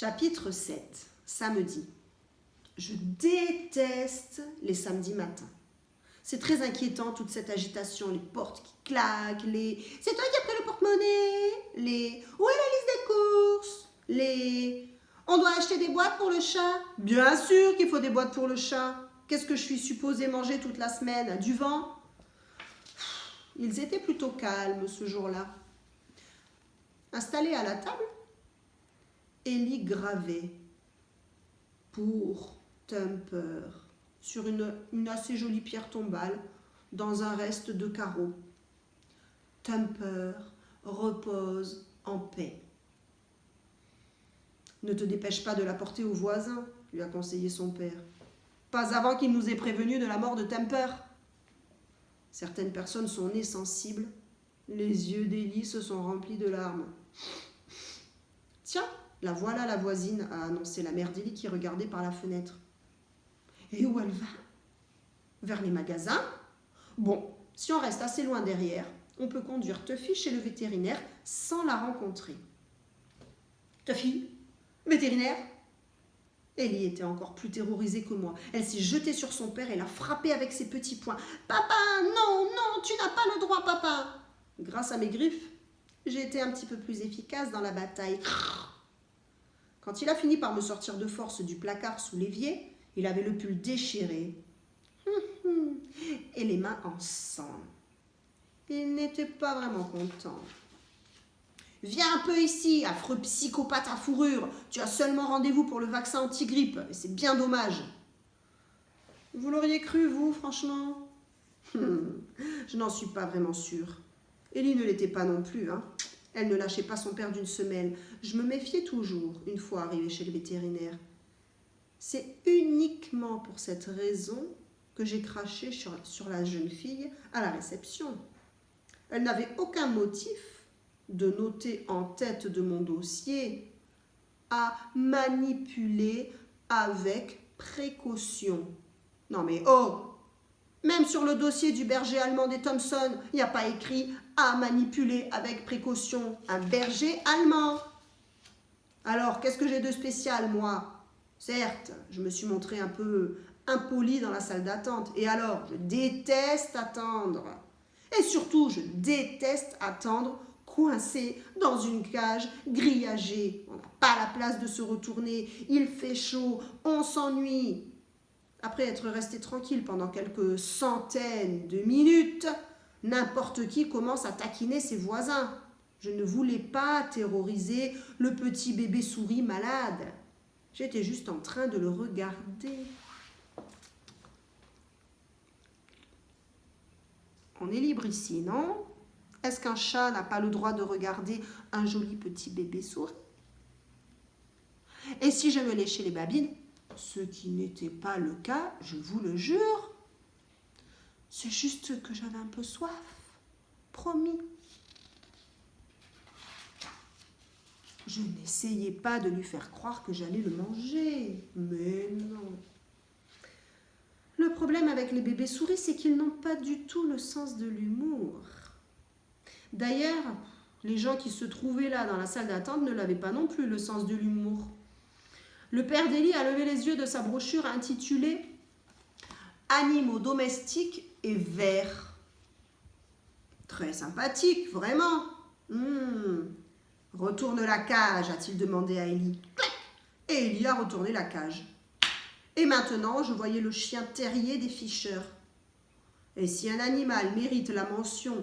Chapitre 7, samedi. Je déteste les samedis matins. C'est très inquiétant toute cette agitation, les portes qui claquent, les « c'est toi qui as pris le porte-monnaie », les « où est la liste des courses », les « on doit acheter des boîtes pour le chat ». Bien sûr qu'il faut des boîtes pour le chat. Qu'est-ce que je suis supposée manger toute la semaine? Du vent? Ils étaient plutôt calmes ce jour-là. Installée à la table, Ellie gravait pour Thumper sur une assez jolie pierre tombale dans un reste de carreaux. Thumper repose en paix. Ne te dépêche pas de la porter au voisin, lui a conseillé son père. Pas avant qu'il nous ait prévenus de la mort de Thumper. Certaines personnes sont nées sensibles. Les yeux d'Ellie se sont remplis de larmes. Tiens, la voilà la voisine, a annoncé la mère d'Ellie qui regardait par la fenêtre. Et où elle va? Vers les magasins? Bon, si on reste assez loin derrière, on peut conduire Tuffy chez le vétérinaire sans la rencontrer. Tuffy, vétérinaire? Ellie était encore plus terrorisée que moi. Elle s'est jetée sur son père et l'a frappé avec ses petits poings. « Papa, non, non, tu n'as pas le droit, papa !» Grâce à mes griffes, j'ai été un petit peu plus efficace dans la bataille. Quand il a fini par me sortir de force du placard sous l'évier, il avait le pull déchiré et les mains en sang. Il n'était pas vraiment content. « Viens un peu ici, affreux psychopathe à fourrure. Tu as seulement rendez-vous pour le vaccin anti-grippe. Et c'est bien dommage. » Vous l'auriez cru, vous, franchement? Je n'en suis pas vraiment sûre. Ellie ne l'était pas non plus. Elle ne lâchait pas son père d'une semelle. Je me méfiais toujours, une fois arrivée chez le vétérinaire. C'est uniquement pour cette raison que j'ai craché sur la jeune fille à la réception. Elle n'avait aucun motif de noter en tête de mon dossier à manipuler avec précaution. Non mais oh! Même sur le dossier du berger allemand des Thompson, il n'y a pas écrit à manipuler avec précaution un berger allemand. Alors, qu'est-ce que j'ai de spécial, moi? Certes, je me suis montrée un peu impolie dans la salle d'attente. Et alors, je déteste attendre. Et surtout, je déteste attendre coincé dans une cage grillagée. On n'a pas la place de se retourner, il fait chaud, on s'ennuie. Après être resté tranquille pendant quelques centaines de minutes, n'importe qui commence à taquiner ses voisins. Je ne voulais pas terroriser le petit bébé souris malade. J'étais juste en train de le regarder. On est libre ici, non? Est-ce qu'un chat n'a pas le droit de regarder un joli petit bébé souris? Et si je me léchais les babines, ce qui n'était pas le cas, je vous le jure, c'est juste que j'avais un peu soif, promis. Je n'essayais pas de lui faire croire que j'allais le manger, mais non. Le problème avec les bébés souris, c'est qu'ils n'ont pas du tout le sens de l'humour. D'ailleurs, les gens qui se trouvaient là dans la salle d'attente ne l'avaient pas non plus, le sens de l'humour. Le père d'Ellie a levé les yeux de sa brochure intitulée « Animaux domestiques et verts ». Très sympathique, vraiment. Retourne la cage, a-t-il demandé à Ellie. Et Ellie a retourné la cage. Et maintenant, je voyais le chien terrier des Fisher. Et si un animal mérite la mention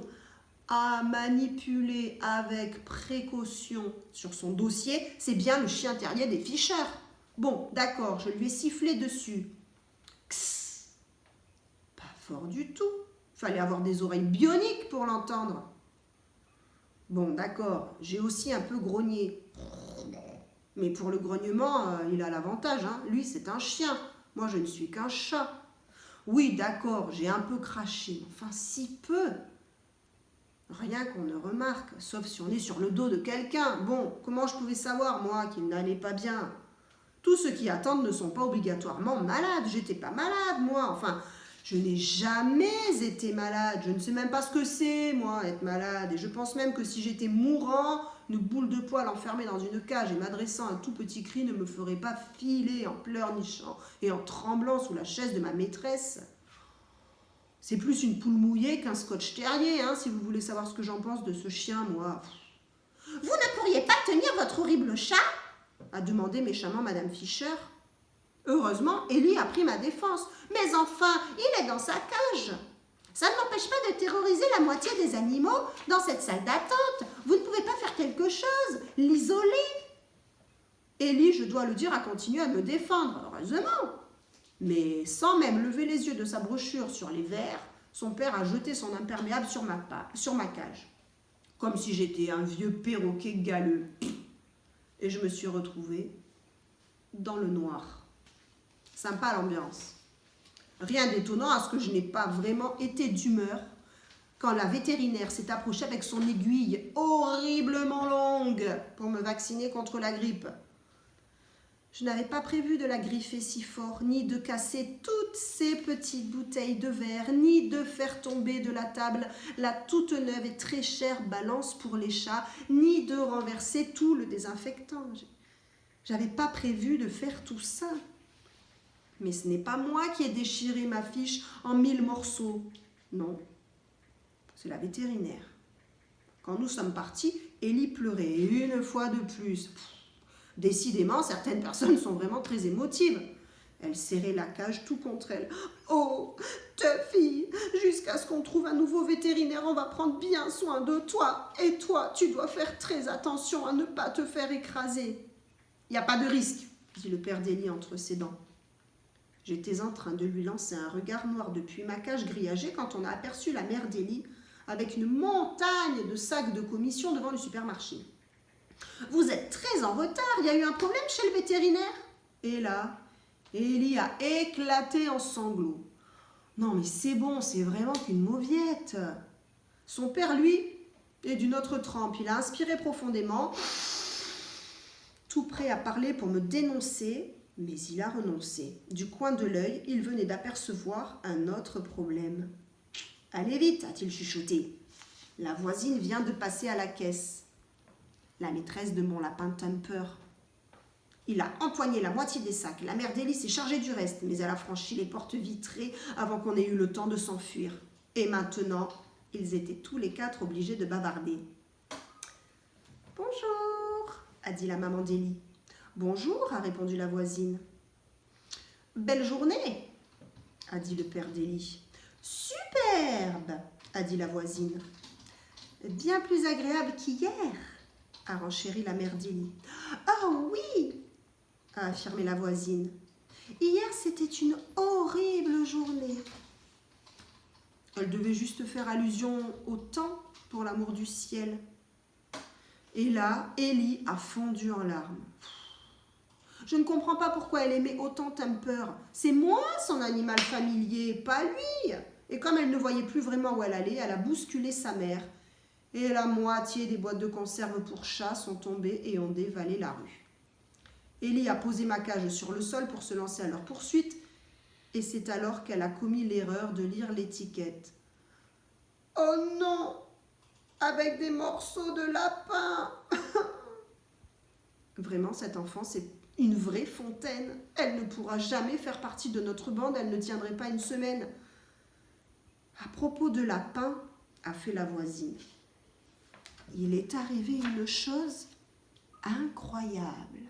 à manipuler avec précaution sur son dossier, c'est bien le chien terrier des Fisher. Bon, d'accord, je lui ai sifflé dessus. Kss. Pas fort du tout. Fallait avoir des oreilles bioniques pour l'entendre. Bon, d'accord, j'ai aussi un peu grogné. Mais pour le grognement, il a l'avantage. Lui, c'est un chien. Moi, je ne suis qu'un chat. Oui, d'accord, j'ai un peu craché. Enfin, si peu. Rien qu'on ne remarque, sauf si on est sur le dos de quelqu'un. Bon, comment je pouvais savoir, moi, qu'il n'allait pas bien? Tous ceux qui attendent ne sont pas obligatoirement malades. J'étais pas malade, moi. Enfin, je n'ai jamais été malade. Je ne sais même pas ce que c'est, moi, être malade. Et je pense même que si j'étais mourant, Une boule de poil enfermée dans une cage et m'adressant un tout petit cri ne me ferait pas filer en pleurnichant et en tremblant sous la chaise de ma maîtresse. C'est plus une poule mouillée qu'un Scotch terrier, hein, si vous voulez savoir ce que j'en pense de ce chien, moi. Vous ne pourriez pas tenir votre horrible chat ? A demandé méchamment Madame Fischer. Heureusement, Ellie a pris ma défense. Mais enfin, il est dans sa cage. Ça ne m'empêche pas de terroriser la moitié des animaux dans cette salle d'attente. Vous ne pouvez pas faire quelque chose, l'isoler. Ellie, je dois le dire, a continué à me défendre, heureusement. Mais sans même lever les yeux de sa brochure sur les verres, son père a jeté son imperméable sur ma cage. Comme si j'étais un vieux perroquet galeux. Et je me suis retrouvée dans le noir. Sympa l'ambiance. Rien d'étonnant à ce que je n'ai pas vraiment été d'humeur quand la vétérinaire s'est approchée avec son aiguille horriblement longue pour me vacciner contre la grippe. Je n'avais pas prévu de la griffer si fort, ni de casser toutes ces petites bouteilles de verre, ni de faire tomber de la table la toute neuve et très chère balance pour les chats, ni de renverser tout le désinfectant. J'avais pas prévu de faire tout ça. Mais ce n'est pas moi qui ai déchiré ma fiche en 1000 morceaux. Non, c'est la vétérinaire. Quand nous sommes partis, Ellie pleurait une fois de plus. Décidément, certaines personnes sont vraiment très émotives. Elle serrait la cage tout contre elle. « Oh, Tuffy, jusqu'à ce qu'on trouve un nouveau vétérinaire, on va prendre bien soin de toi. Et toi, tu dois faire très attention à ne pas te faire écraser. »« Il n'y a pas de risque, » dit le père d'Ellie entre ses dents. J'étais en train de lui lancer un regard noir depuis ma cage grillagée quand on a aperçu la mère d'Ellie avec une montagne de sacs de commission devant le supermarché. « Vous êtes très en retard, il y a eu un problème chez le vétérinaire ?» Et là, Ellie a éclaté en sanglots. « Non mais c'est bon, c'est vraiment qu'une mauviette. » Son père, lui, est d'une autre trempe. Il a inspiré profondément, tout prêt à parler pour me dénoncer, mais il a renoncé. Du coin de l'œil, il venait d'apercevoir un autre problème. « Allez vite !» a-t-il chuchoté. « La voisine vient de passer à la caisse. » La maîtresse de mon lapin Thumper. Il a empoigné la moitié des sacs. La mère d'Ellie s'est chargée du reste, mais elle a franchi les portes vitrées avant qu'on ait eu le temps de s'enfuir. Et maintenant, ils étaient tous les quatre obligés de bavarder. « Bonjour !» a dit la maman d'Ellie. « Bonjour !» a répondu la voisine. « Belle journée !» a dit le père d'Ellie. « Superbe !» a dit la voisine. « Bien plus agréable qu'hier !» a renchéri la mère d'Ellie. « Oh oui !» a affirmé la voisine. « Hier, c'était une horrible journée. » Elle devait juste faire allusion au temps, pour l'amour du ciel. Et là, Ellie a fondu en larmes. Je ne comprends pas pourquoi elle aimait autant Thumper. C'est moi son animal familier, pas lui. Et comme elle ne voyait plus vraiment où elle allait, elle a bousculé sa mère. Et la moitié des boîtes de conserve pour chats sont tombées et ont dévalé la rue. Ellie a posé ma cage sur le sol pour se lancer à leur poursuite, et c'est alors qu'elle a commis l'erreur de lire l'étiquette. « Oh non, avec des morceaux de lapin !» Vraiment, cette enfant, c'est une vraie fontaine. Elle ne pourra jamais faire partie de notre bande, elle ne tiendrait pas une semaine. À propos de lapin, a fait la voisine. Il est arrivé une chose incroyable.